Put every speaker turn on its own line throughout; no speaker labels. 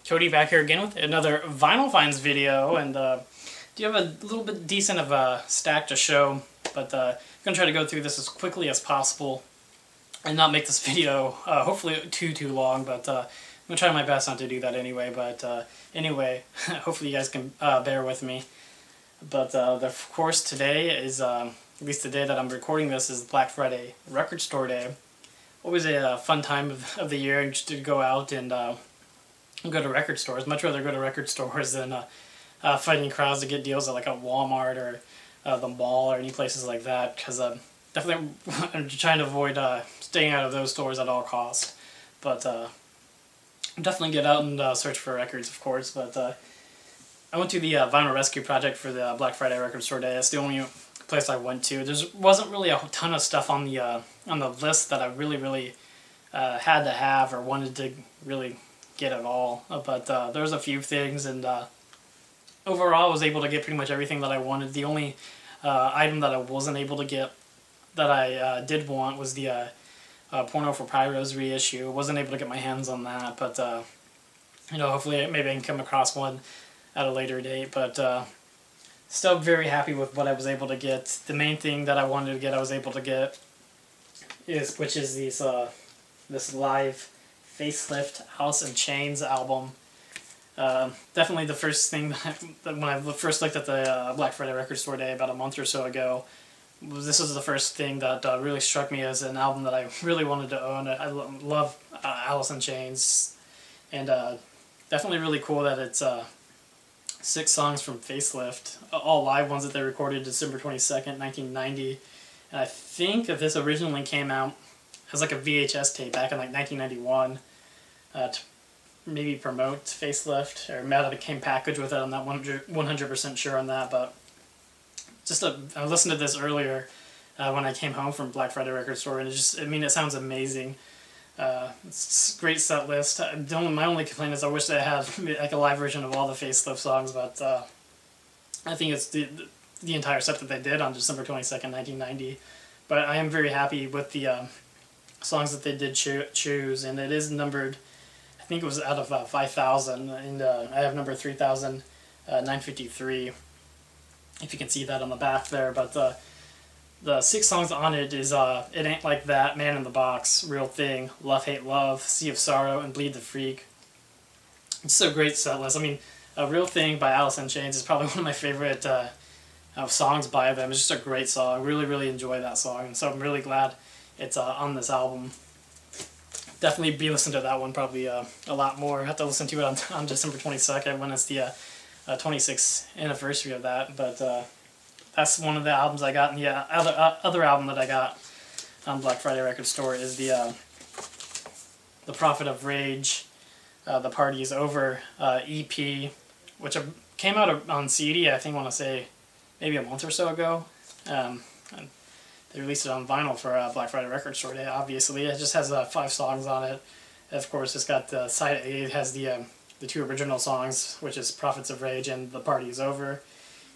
Cody back here again with another Vinyl Finds video, and do you have a little bit decent of a stack to show, but I'm going to try to go through this as quickly as possible and not make this video hopefully too long, but I'm going to try my best not to do that anyway, but anyway, hopefully you guys can bear with me. But of course today is, at least the day that I'm recording this, is Black Friday Record Store Day. Always a fun time of the year just to go out and go to record stores. Much rather go to record stores than fighting crowds to get deals at like a Walmart or the mall or any places like that, because definitely I'm trying to avoid staying out of those stores at all costs. But definitely get out and search for records, of course. But I went to the Vinyl Rescue Project for the Black Friday Record Store Day. That's the only place I went to. There wasn't really a ton of stuff on the list that I really had to have or wanted to really get at all, but there was a few things, and overall I was able to get pretty much everything that I wanted. The only item that I wasn't able to get that I did want was the Porno for Pyros reissue. I wasn't able to get my hands on that, but you know, hopefully maybe I can come across one at a later date. But still very happy with what I was able to get. The main thing that I wanted to get I was able to get which is this live Facelift Alice in Chains album. Definitely the first thing that when I first looked at the Black Friday Record Store Day about a month or so ago, this was the first thing that really struck me as an album that I really wanted to own. I love Alice in Chains, and definitely really cool that it's 6 songs from Facelift, all live ones that they recorded December 22nd, 1990. And I think that this originally came out as like a VHS tape back in like 1991 to maybe promote Facelift, or maybe it came packaged with it. I'm not 100% sure on that, but I listened to this earlier when I came home from Black Friday Record Store, and it sounds amazing. It's a great set list. My only complaint is I wish they had like a live version of all the Facelift songs, but I think it's the entire set that they did on December 22nd, 1990. But I am very happy with the songs that they did choose, and it is numbered, I think it was out of 5,000, and I have number 3,953, if you can see that on the back there. But the 6 songs on it is It Ain't Like That, Man in the Box, Real Thing, Love Hate Love, Sea of Sorrow, and Bleed the Freak. It's a great set list. I mean, Real Thing by Alice in Chains is probably one of my favorite songs by them. It's just a great song. Really enjoy that song, and so I'm really glad it's on this album. Definitely be listening to that one probably a lot more. I have to listen to it on December 22nd when it's the 26th anniversary of that. But that's one of the albums I got. And the other album that I got on Black Friday Record Store is the Prophet of Rage, The Party Is Over EP, which came out on CD, I think I want to say maybe a month or so ago. And they released it on vinyl for Black Friday Record Store Day, obviously. It just has 5 songs on it. Of course, it's got side A, it has the 2 original songs, which is Prophets of Rage and The Party Is Over.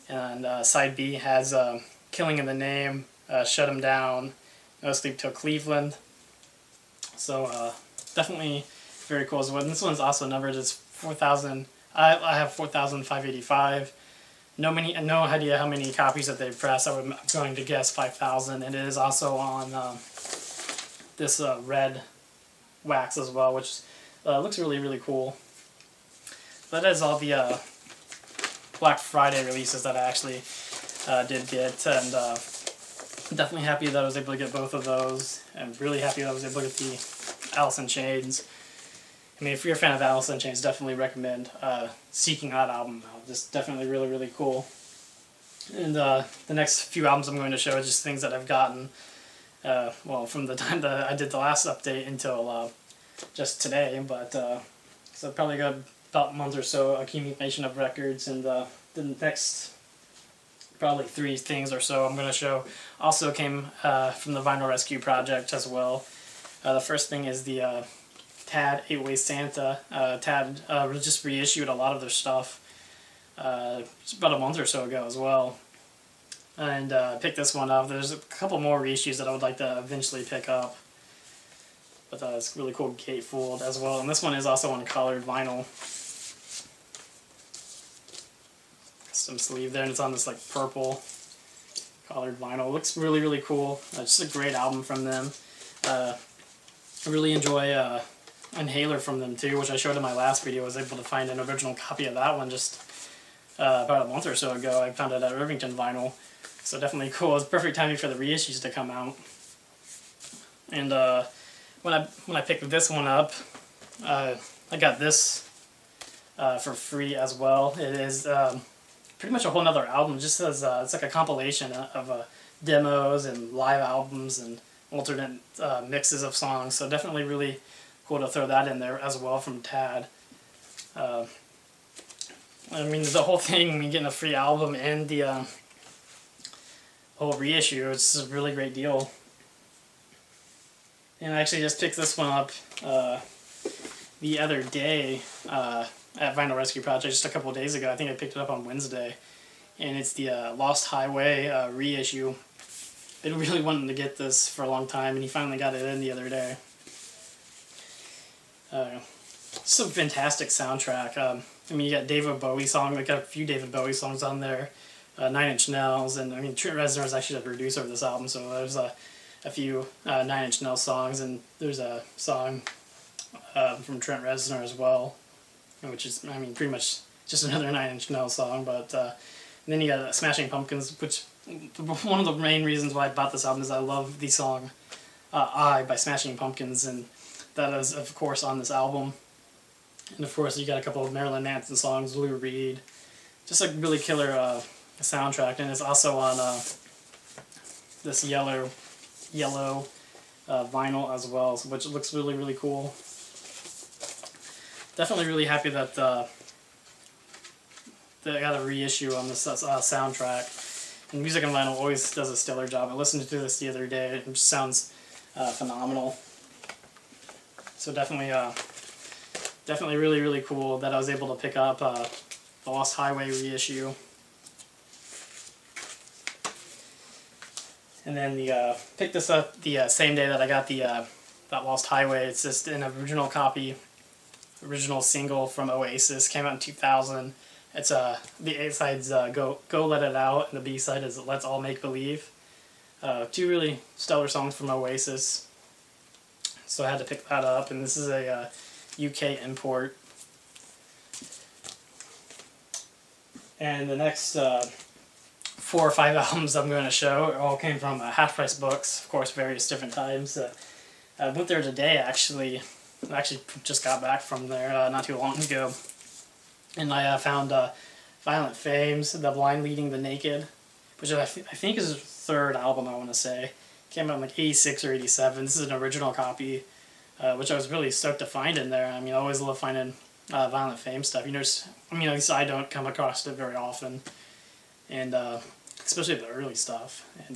And side B has Killing in the Name, Shut 'Em Down, No Sleep Till Cleveland. So definitely very cool as well. And this one's also numbered as 4,000. I have 4,585. No idea how many copies that they've pressed. I'm going to guess 5,000. And it is also on this red wax as well, which looks really cool. That is all the Black Friday releases that I actually did get, and definitely happy that I was able to get both of those, and really happy that I was able to get the Alice in Chains. I mean, if you're a fan of Alice in Chains, definitely recommend seeking that album out. Just definitely really cool. And the next few albums I'm going to show are just things that I've gotten, well, from the time that I did the last update until just today. But so probably got about a month or so accumulation of records, and the next probably 3 things or so I'm going to show also came from the Vinyl Rescue Project as well. The first thing is the Tad 8-Way Santa. Tad just reissued a lot of their stuff about a month or so ago as well, and picked this one up. There's a couple more reissues that I would like to eventually pick up. But it's really cool gatefold as well. And this one is also on colored vinyl. some sleeve there, and it's on this like purple colored vinyl. It looks really, really cool. Just a great album from them. I really enjoy Inhaler from them too, which I showed in my last video. I was able to find an original copy of that one just about a month or so ago. I found it at Irvington Vinyl, so definitely cool. It's perfect timing for the reissues to come out. And when I picked this one up, I got this for free as well. It is pretty much a whole nother album. Just as it's like a compilation of demos and live albums and alternate mixes of songs. So definitely really cool to throw that in there as well from Tad. I mean, the whole thing, I mean, getting a free album and the whole reissue, it's a really great deal. And I actually just picked this one up the other day at Vinyl Rescue Project just a couple of days ago. I think I picked it up on Wednesday. And it's the Lost Highway reissue. Been really wanting to get this for a long time, and he finally got it in the other day. It's a fantastic soundtrack. I mean, you got David Bowie songs. I got a few David Bowie songs on there. 9 Inch Nails, and I mean Trent Reznor is actually the producer of this album, so there's a few 9 Inch Nails songs, and there's a song from Trent Reznor as well, which is, I mean, pretty much just another 9 Inch Nails song. But and then you got Smashing Pumpkins, which one of the main reasons why I bought this album is I love the song I by Smashing Pumpkins, and that is of course on this album. And of course you got a couple of Marilyn Manson songs, Lou Reed, just a really killer soundtrack. And it's also on this yellow vinyl as well, which looks really, really cool. Definitely really happy that they got a reissue on this soundtrack. And Music and Vinyl always does a stellar job. I listened to this the other day. It just sounds phenomenal. So definitely really, really cool that I was able to pick up the Lost Highway reissue. And then picked this up the same day that I got that Lost Highway. It's just an original copy, original single from Oasis. Came out in 2000. It's the A side's Go Let It Out, and the B side is Let's All Make Believe. Two really stellar songs from Oasis. So I had to pick that up, and this is a UK import. And the next 4 or 5 albums I'm going to show all came from Half Price Books, of course, various different times. I went there today, actually. I actually just got back from there not too long ago. And I found Violent Femmes, The Blind Leading the Naked, which I think is his 3rd album, I want to say. Came out in like 86 or 87. This is an original copy, which I was really stoked to find in there. I mean, I always love finding Violent Femmes stuff. You know, I mean, at least I don't come across it very often. And especially the early stuff. And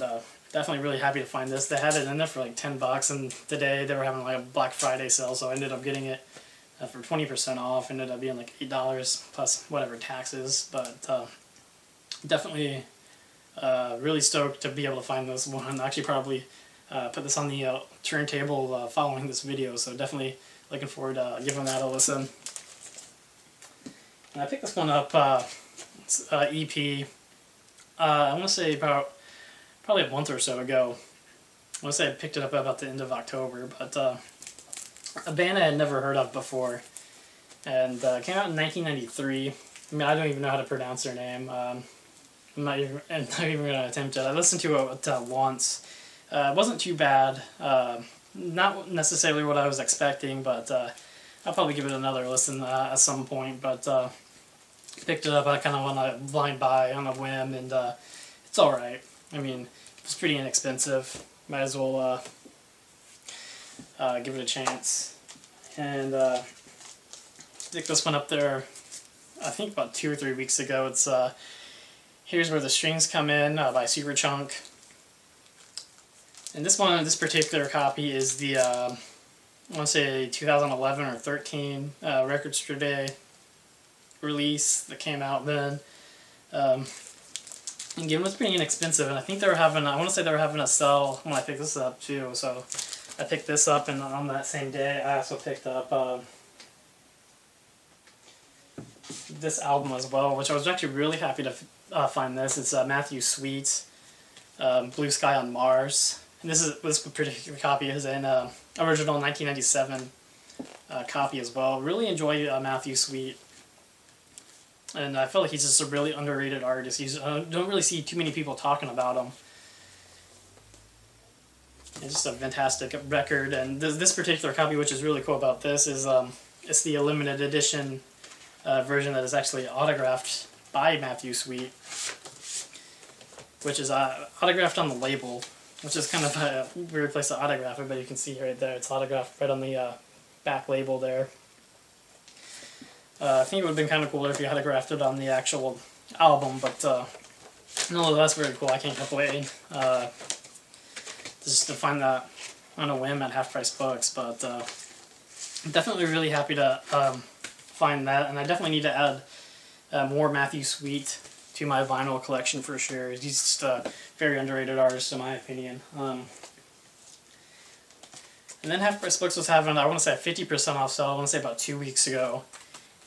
definitely really happy to find this. They had it in there for like $10, and today they were having like a Black Friday sale, so I ended up getting it for 20% off. Ended up being like $8 plus whatever taxes. But definitely really stoked to be able to find this one. Actually probably put this on the turntable following this video, so definitely looking forward to giving that a listen. And I picked this one up, it's EP, I want to say probably a month or so ago. I want to say I picked it up about the end of October, but a band I had never heard of before, and came out in 1993. I mean, I don't even know how to pronounce their name. I'm not even going to attempt it. I listened to it once. It wasn't too bad. Not necessarily what I was expecting, but I'll probably give it another listen at some point. But picked it up kind of on a blind buy, on a whim, and it's alright. I mean, it's pretty inexpensive. Might as well give it a chance. And picked this one up there, I think about 2 or 3 weeks ago. It's Here's Where the Strings Come In by Superchunk. And this particular copy is the, I want to say 2011 or 13 Record Store Day release that came out then. Again, it was pretty inexpensive, and I think they were having, I want to say they were having a sale when I picked this up too, so I picked this up, and on that same day I also picked up this album as well, which I was actually really happy to find this. It's Matthew Sweet, Blue Sky on Mars. And this particular copy is an original 1997 copy as well. Really enjoy Matthew Sweet. And I feel like he's just a really underrated artist. Don't really see too many people talking about him. It's just a fantastic record. And this particular copy, which is really cool about this, is it's the limited edition version that is actually autographed by Matthew Sweet, which is autographed on the label, which is kind of a weird place to autograph it, but you can see right there, it's autographed right on the back label there. I think it would have been kind of cooler if you autographed it on the actual album, but no, that's very cool. I can't complain. Just to find that on a whim at Half Price Books, but I'm definitely really happy to find that, and I definitely need to add more Matthew Sweet to my vinyl collection for sure. He's just a very underrated artist in my opinion. And then Half Price Books was having, I want to say, a 50% off sale, I want to say about 2 weeks ago.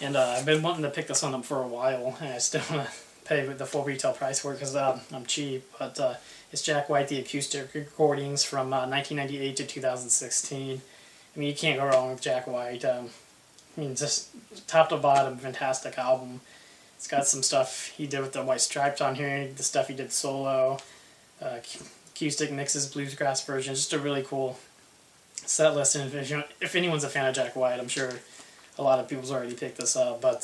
And I've been wanting to pick this one up for a while, and I still want to pay the full retail price for it because I'm cheap. But it's Jack White, the acoustic recordings from 1998 to 2016. I mean, you can't go wrong with Jack White. I mean, just top to bottom, fantastic album. It's got some stuff he did with the White Stripes on here, the stuff he did solo, acoustic mixes, bluegrass version. Just a really cool set list. And if anyone's a fan of Jack White, I'm sure a lot of people's already picked this up, but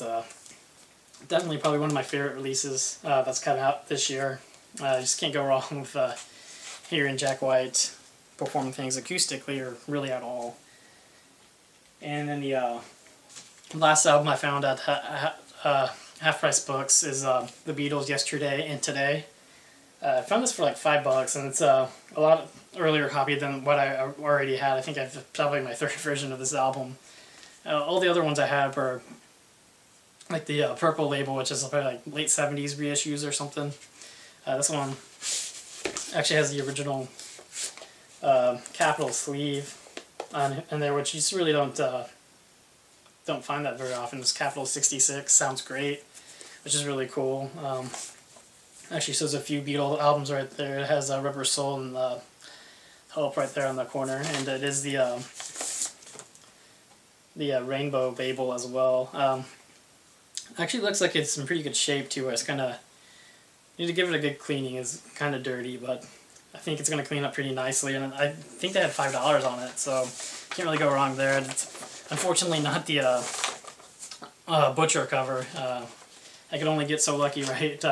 definitely probably one of my favorite releases that's come out this year. Just can't go wrong with hearing Jack White perform things acoustically or really at all. And then the last album I found at Half Price Books is the Beatles, Yesterday and Today. I found this for like $5, and it's a lot earlier copy than what I already had. I think I've probably my third version of this album. All the other ones I have are like the purple label, which is probably like late 70s reissues or something. This one actually has the original capital sleeve on there, which you just really don't find that very often. It's capital 66, sounds great, which is really cool. Actually shows a few Beatles albums right there. It has Rubber Soul and Help right there on the corner, and it is the rainbow label as well. Actually looks like it's in pretty good shape too. It's kind of, need to give it a good cleaning. It's kind of dirty, but I think it's going to clean up pretty nicely, and I think they had $5 on it, so can't really go wrong there. It's unfortunately not the butcher cover. I could only get so lucky, right?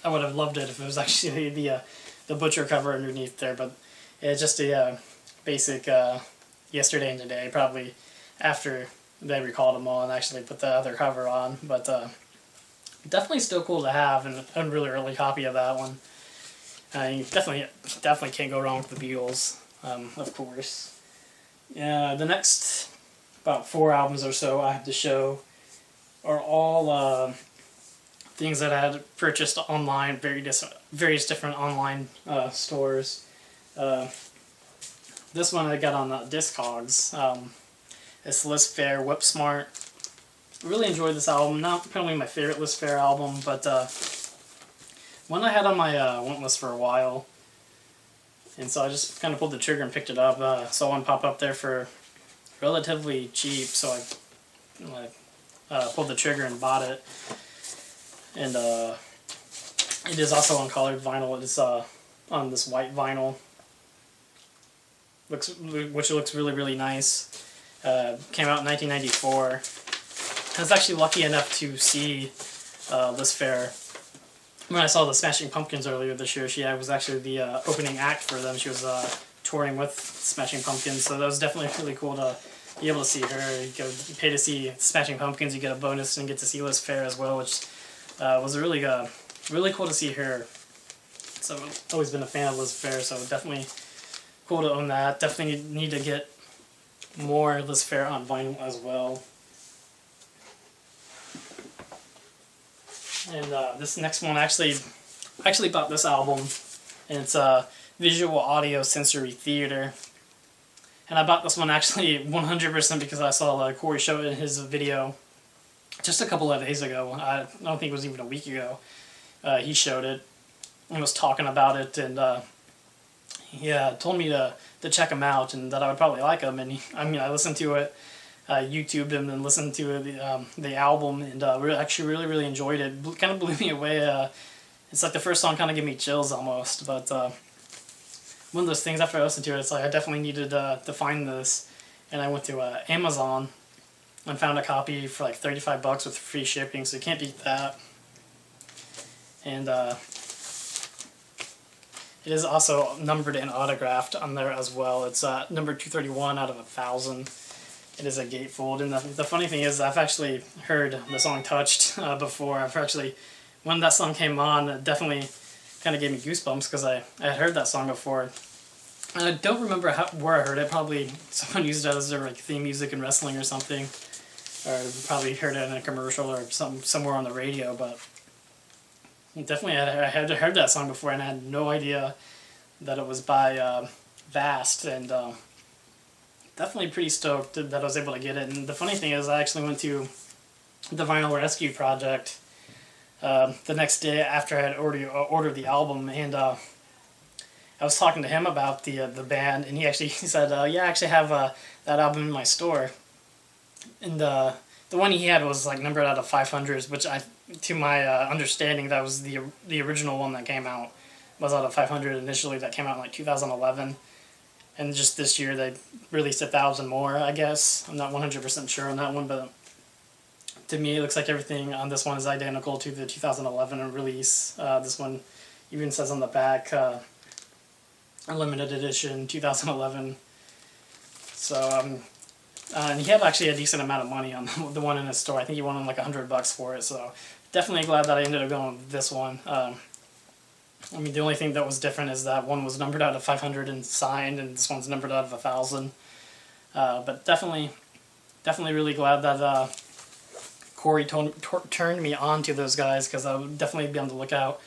I would have loved it if it was actually the butcher cover underneath there, but it's just a basic Yesterday and Today, probably after they recalled them all and actually put the other cover on, but definitely still cool to have, and a really early copy of that one. You definitely can't go wrong with the Beatles, of course. The next about 4 albums or so I have to show are all things that I had purchased online, various different online stores. This one I got on Discogs. It's Liz Phair, Whip Smart. Really enjoyed this album. Not probably my favorite Liz Phair album, but one I had on my want list for a while. And so I just kind of pulled the trigger and picked it up. Saw one pop up there for relatively cheap, so I pulled the trigger and bought it. And it is also on colored vinyl. It's on this white vinyl, which looks really, really nice. Came out in 1994. I was actually lucky enough to see Liz Phair when I saw the Smashing Pumpkins earlier this year. She was actually the opening act for them. She was touring with Smashing Pumpkins, so that was definitely really cool to be able to see her. You pay to see Smashing Pumpkins, you get a bonus and get to see Liz Phair as well, which was really cool to see her. So I've always been a fan of Liz Phair, so definitely cool to own that. Definitely need to get more Liz Phair on vinyl as well. And this next one, I actually bought this album, and it's Visual Audio Sensory Theater. And I bought this one actually 100% because I saw Corey show it in his video just a couple of days ago. I don't think it was even a week ago. He showed it and was talking about it, and he told me to check him out and that I would probably like him. And I listened to it, YouTubed him, and listened to the album, and actually really enjoyed it. Kind of blew me away. It's like the first song kind of gave me chills almost, but one of those things after I listened to it, it's like I definitely needed to find this, and I went to Amazon and found a copy for like $35 with free shipping, so you can't beat that. And it is also numbered and autographed on there as well. It's number 231 out of 1,000. It is a gatefold, and the funny thing is I've actually heard the song Touched before. I've actually, when that song came on, it definitely kind of gave me goosebumps because I had heard that song before. And I don't remember where I heard it. Probably someone used it as their like theme music in wrestling or something, or probably heard it in a commercial or somewhere on the radio. But definitely I had heard that song before, and I had no idea that it was by Vast, and definitely pretty stoked that I was able to get it. And the funny thing is I actually went to the Vinyl Rescue Project the next day after I had ordered the album, and I was talking to him about the band, and he said, yeah, I actually have that album in my store. And the one he had was like numbered out of 500s, which to my understanding, that was the original one that came out, was out of 500 initially, that came out in like 2011. And just this year they released 1,000 more, I guess. I'm not 100% sure on that one, but to me it looks like everything on this one is identical to the 2011 release. This one even says on the back, limited edition 2011. So and he had actually a decent amount of money on the one in his store. I think he wanted like $100 for it, so definitely glad that I ended up going with this one. I mean, the only thing that was different is that one was numbered out of 500 and signed, and this one's numbered out of 1,000. But definitely really glad that Corey turned me on to those guys, because I would definitely be on the lookout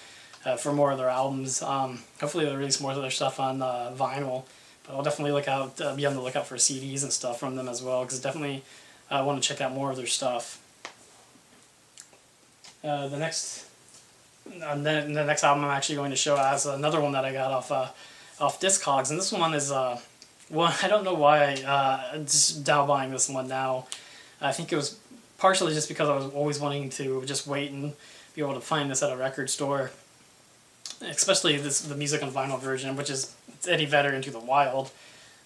for more of their albums. Hopefully they'll release more of their stuff on vinyl, but I'll definitely be on the lookout for CDs and stuff from them as well, because definitely I want to check out more of their stuff. The next album I'm actually going to show as another one that I got off Discogs, and this one is one I don't know why I just now buying this one now. I think it was partially just because I was always wanting to just wait and be able to find this at a record store, especially the music on vinyl version, which is Eddie Vedder Into the Wild,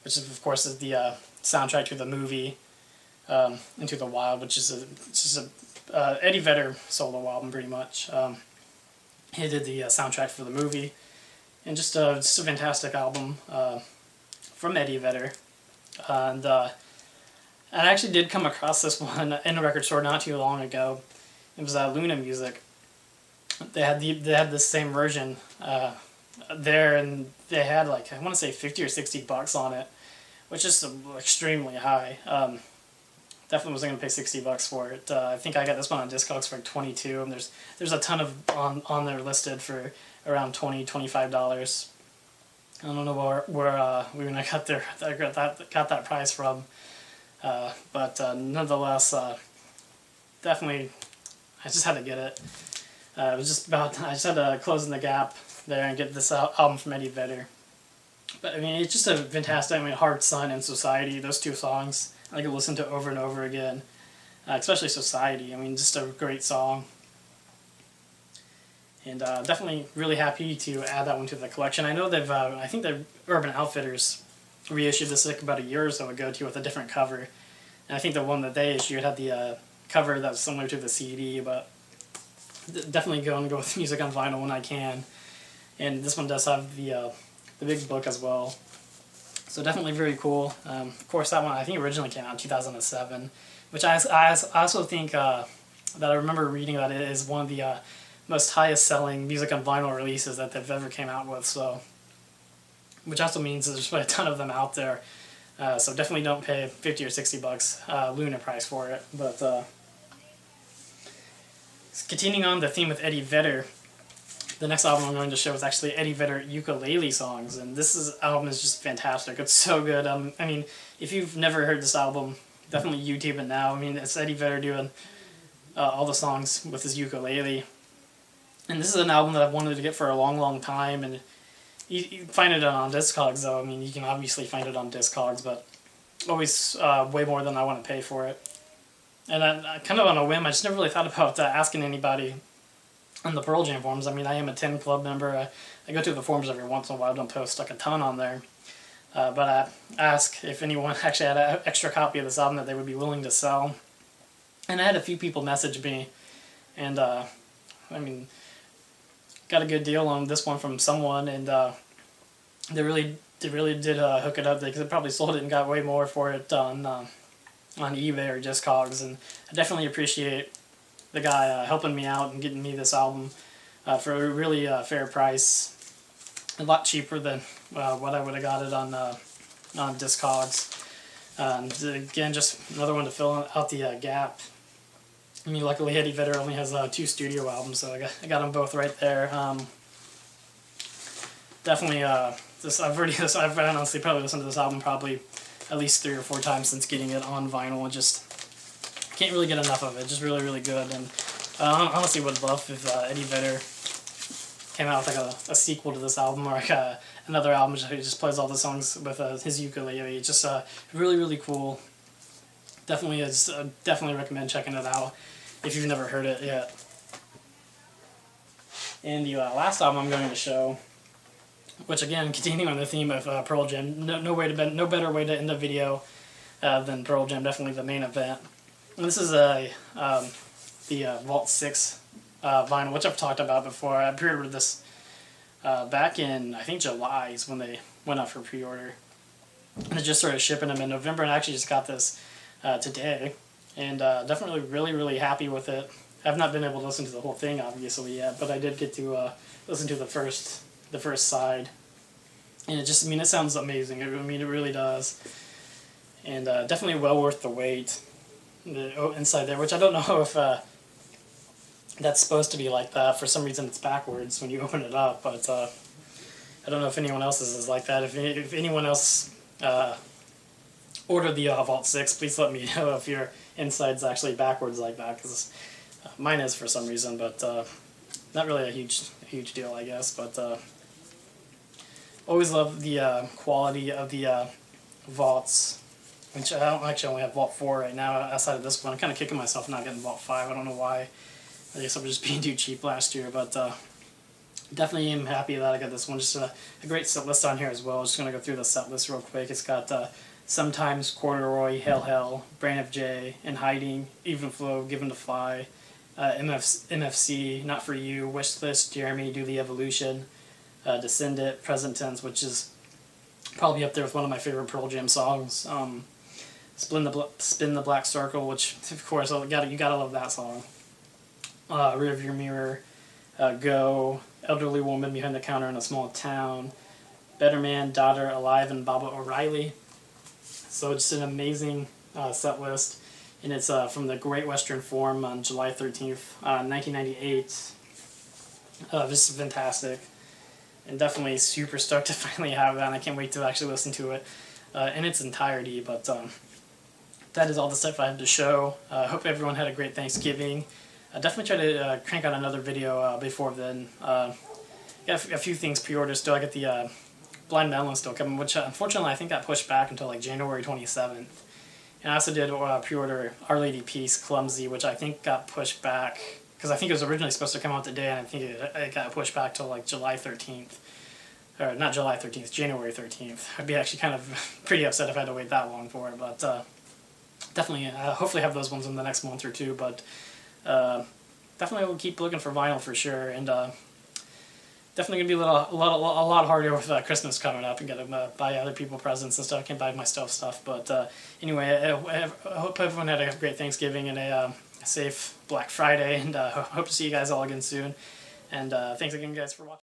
which is, of course, is the soundtrack to the movie Into the Wild, which is a Eddie Vedder solo album pretty much. He did the soundtrack for the movie, and just a fantastic album from Eddie Vedder. And I actually did come across this one in a record store not too long ago. It was Luna Music. They had the same version there, and they had like, I want to say $50 or $60 on it, which is extremely high. Definitely wasn't gonna pay $60 for it. I think I got this one on Discogs for $22, and there's a ton of on there listed for around $20-$25. I don't know where we got that price from, but nonetheless, definitely I just had to get it. It was I just had to close in the gap there and get this album from Eddie Vedder. But I mean, it's just a fantastic. I mean, Hard Sun and Society, those two songs I could listen to over and over again, especially Society. I mean, just a great song. And definitely really happy to add that one to the collection. I know I think the Urban Outfitters reissued this like about a year or so ago too, with a different cover. And I think the one that they issued had the cover that was similar to the CD, but definitely going to go with music on vinyl when I can. And this one does have the big book as well. So definitely very cool. Of course, that one I think originally came out in 2007, which I also think that I remember reading that it is one of the most highest selling music on vinyl releases that they've ever came out with. So, which also means there's a ton of them out there. So definitely don't pay $50 or $60 Luna price for it. But continuing on the theme with Eddie Vedder, the next album I'm going to show is actually Eddie Vedder Ukulele Songs, and this album is just fantastic. It's so good. I mean, if you've never heard this album, definitely YouTube it now. I mean, it's Eddie Vedder doing all the songs with his ukulele. And this is an album that I've wanted to get for a long time, and you find it on Discogs though. I mean, you can obviously find it on Discogs, but always way more than I want to pay for it. And I kind of on a whim, I just never really thought about asking anybody on the Pearl Jam forums. I mean, I am a 10 Club member. I go through the forums every once in a while. I don't post like a ton on there. But I ask if anyone actually had an extra copy of this album that they would be willing to sell. And I had a few people message me, and I mean, got a good deal on this one from someone, and they really did hook it up. They could probably sold it and got way more for it on eBay or Discogs, and I definitely appreciate the guy helping me out and getting me this album for a really fair price. A lot cheaper than what I would have got it on Discogs. And again, just another one to fill out the gap. I mean, luckily Eddie Vedder only has 2 studio albums, so I got them both right there. Definitely, I've honestly probably listened to this album probably at least 3 or 4 times since getting it on vinyl. And just can't really get enough of it. Just really good. And I honestly would love if Eddie Vedder came out with like a sequel to this album, or like another album where he just plays all the songs with his ukulele. It's just really cool. Definitely recommend checking it out if you've never heard it yet. And the last album I'm going to show, which again, continuing on the theme of Pearl Jam, no better way to end a video than Pearl Jam. Definitely the main event. And this is the Vault 6 vinyl, which I've talked about before. I pre-ordered this back in, I think, July is when they went out for pre-order. And it just started shipping them in November, and I actually just got this today. And definitely really happy with it. I've not been able to listen to the whole thing, obviously, yet, but I did get to listen to the first side. And it sounds amazing. It really does. And definitely well worth the wait. The inside there, which I don't know if that's supposed to be like that. For some reason it's backwards when you open it up, but I don't know if anyone else's is like that. If anyone else ordered the Vault 6, please let me know if your inside's actually backwards like that, because mine is for some reason, but not really a huge deal, I guess. But always love the quality of the vaults, which I don't actually only have Vault 4 right now outside of this one. I'm kind of kicking myself not getting Vault 5. I don't know why. I guess I was just being too cheap last year, but definitely am happy that I got this one. Just a great set list on here as well. Just going to go through the set list real quick. It's got Sometimes, Corduroy, Hell, Brain of J, In Hiding, Even Flow, Given to Fly, MFC, Not For You, Wish List, Jeremy, Do the Evolution, Descendant, Present Tense, which is probably up there with one of my favorite Pearl Jam songs. Spin the Black Circle, which of course you gotta love that song. Rearview Mirror, Go, Elderly Woman Behind the Counter in a Small Town, Better Man, Daughter, Alive, and Baba O'Reilly. So just an amazing set list, and it's from the Great Western Forum on July 13th, 1998. Just fantastic, and definitely super stoked to finally have that, and I can't wait to actually listen to it in its entirety. But that is all the stuff I have to show. I hope everyone had a great Thanksgiving. Definitely try to crank out another video before then. Got a few things pre-ordered still. I got the Blind Melon still coming, which unfortunately I think got pushed back until like January 27th. And I also did pre-order Our Lady Peace Clumsy, which I think got pushed back because I think it was originally supposed to come out today, and I think it got pushed back till like July 13th. Or not July 13th, January 13th. I'd be actually kind of pretty upset if I had to wait that long for it, but definitely, hopefully have those ones in the next month or two, but definitely will keep looking for vinyl for sure, and definitely gonna be a lot harder with Christmas coming up and gotta buy other people presents and stuff. I can't buy myself stuff, but anyway, I hope everyone had a great Thanksgiving and a safe Black Friday, and hope to see you guys all again soon. And thanks again, guys, for watching.